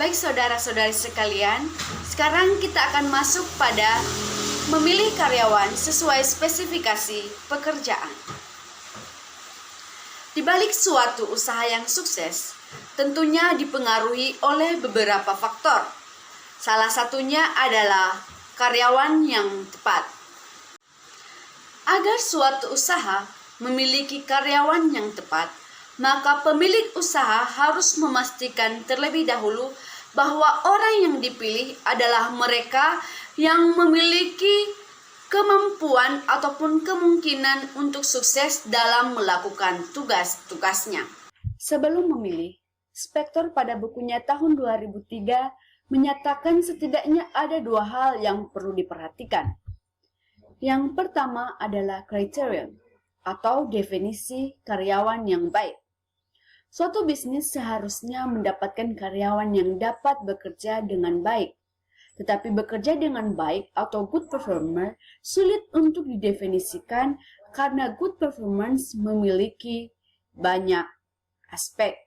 Baik saudara-saudari sekalian, sekarang kita akan masuk pada memilih karyawan sesuai spesifikasi pekerjaan. Di balik suatu usaha yang sukses, tentunya dipengaruhi oleh beberapa faktor. Salah satunya adalah karyawan yang tepat. Agar suatu usaha memiliki karyawan yang tepat, maka pemilik usaha harus memastikan terlebih dahulu bahwa orang yang dipilih adalah mereka yang memiliki kemampuan ataupun kemungkinan untuk sukses dalam melakukan tugas-tugasnya. Sebelum memilih, Spector pada bukunya tahun 2003 menyatakan setidaknya ada dua hal yang perlu diperhatikan. Yang pertama adalah criterion atau definisi karyawan yang baik. Suatu bisnis seharusnya mendapatkan karyawan yang dapat bekerja dengan baik. Tetapi bekerja dengan baik atau good performer sulit untuk didefinisikan karena good performance memiliki banyak aspek.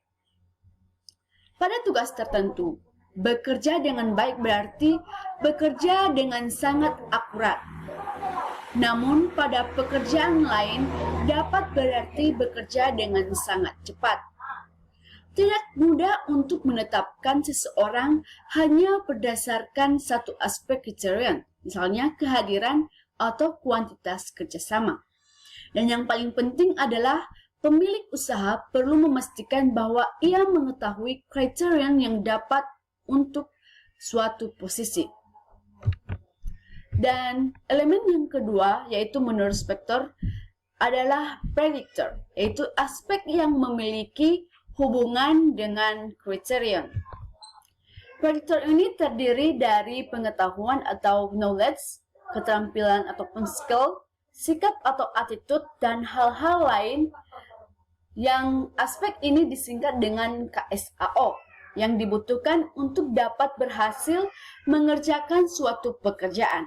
Pada tugas tertentu, bekerja dengan baik berarti bekerja dengan sangat akurat. Namun pada pekerjaan lain dapat berarti bekerja dengan sangat cepat. Tidak mudah untuk menetapkan seseorang hanya berdasarkan satu aspek criterion, misalnya kehadiran atau kuantitas kerjasama. Dan yang paling penting adalah pemilik usaha perlu memastikan bahwa ia mengetahui criterion yang dapat untuk suatu posisi. Dan elemen yang kedua, yaitu menurut Spector, adalah predictor, yaitu aspek yang memiliki hubungan dengan criterion. Predictor ini terdiri dari pengetahuan atau knowledge, keterampilan ataupun skill, sikap atau attitude, dan hal-hal lain yang aspek ini disingkat dengan KSAO yang dibutuhkan untuk dapat berhasil mengerjakan suatu pekerjaan.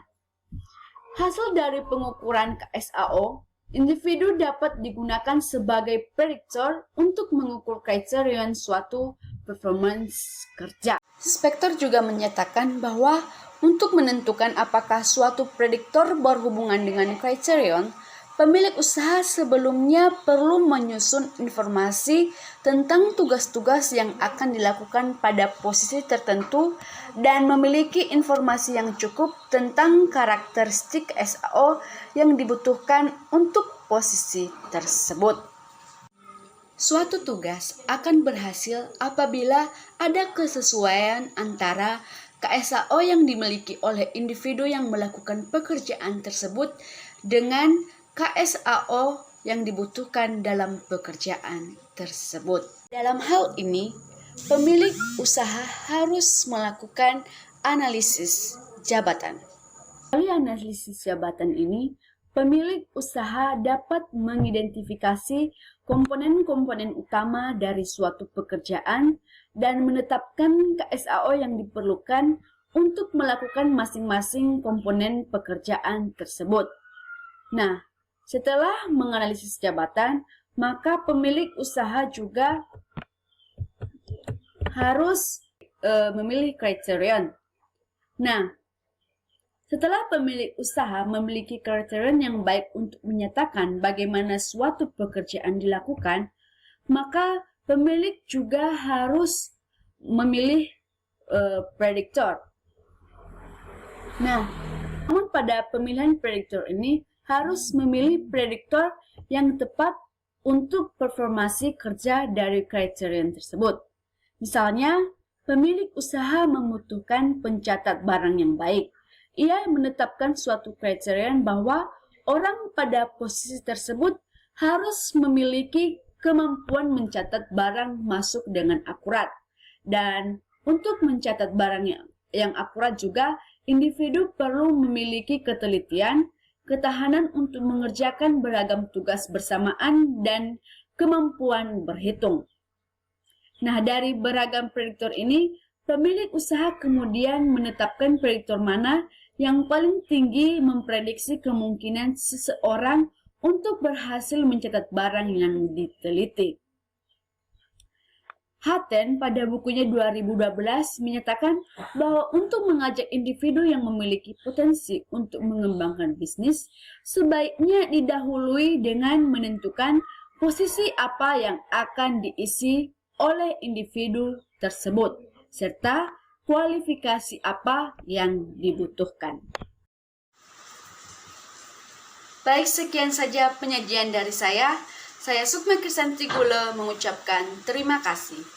Hasil dari pengukuran KSAO, individu dapat digunakan sebagai prediktor untuk mengukur kriterion suatu performance kerja. Spector juga menyatakan bahwa untuk menentukan apakah suatu prediktor berhubungan dengan kriterion, pemilik usaha sebelumnya perlu menyusun informasi tentang tugas-tugas yang akan dilakukan pada posisi tertentu dan memiliki informasi yang cukup tentang karakteristik SAO yang dibutuhkan untuk posisi tersebut. Suatu tugas akan berhasil apabila ada kesesuaian antara KSAO yang dimiliki oleh individu yang melakukan pekerjaan tersebut dengan KSAO yang dibutuhkan dalam pekerjaan tersebut. Dalam hal ini, pemilik usaha harus melakukan analisis jabatan. Melalui analisis jabatan ini, pemilik usaha dapat mengidentifikasi komponen-komponen utama dari suatu pekerjaan dan menetapkan KSAO yang diperlukan untuk melakukan masing-masing komponen pekerjaan tersebut. Nah, setelah menganalisis jabatan, maka pemilik usaha juga harus memilih kriterion. Nah, setelah pemilik usaha memiliki kriterion yang baik untuk menyatakan bagaimana suatu pekerjaan dilakukan, maka pemilik juga harus memilih prediktor. Nah, namun pada pemilihan prediktor ini harus memilih prediktor yang tepat untuk performasi kerja dari kriterion tersebut. Misalnya, pemilik usaha membutuhkan pencatat barang yang baik. Ia menetapkan suatu kriterion bahwa orang pada posisi tersebut harus memiliki kemampuan mencatat barang masuk dengan akurat. Dan untuk mencatat barang yang akurat juga, individu perlu memiliki ketelitian, ketahanan untuk mengerjakan beragam tugas bersamaan, dan kemampuan berhitung. Nah, dari beragam prediktor ini, pemilik usaha kemudian menetapkan prediktor mana yang paling tinggi memprediksi kemungkinan seseorang untuk berhasil mencatat barang yang diteliti. Hatten pada bukunya 2012 menyatakan bahwa untuk mengajak individu yang memiliki potensi untuk mengembangkan bisnis, sebaiknya didahului dengan menentukan posisi apa yang akan diisi oleh individu tersebut, serta kualifikasi apa yang dibutuhkan. Baik, sekian saja penyajian dari saya. Saya Sukma Krisanti Gule mengucapkan terima kasih.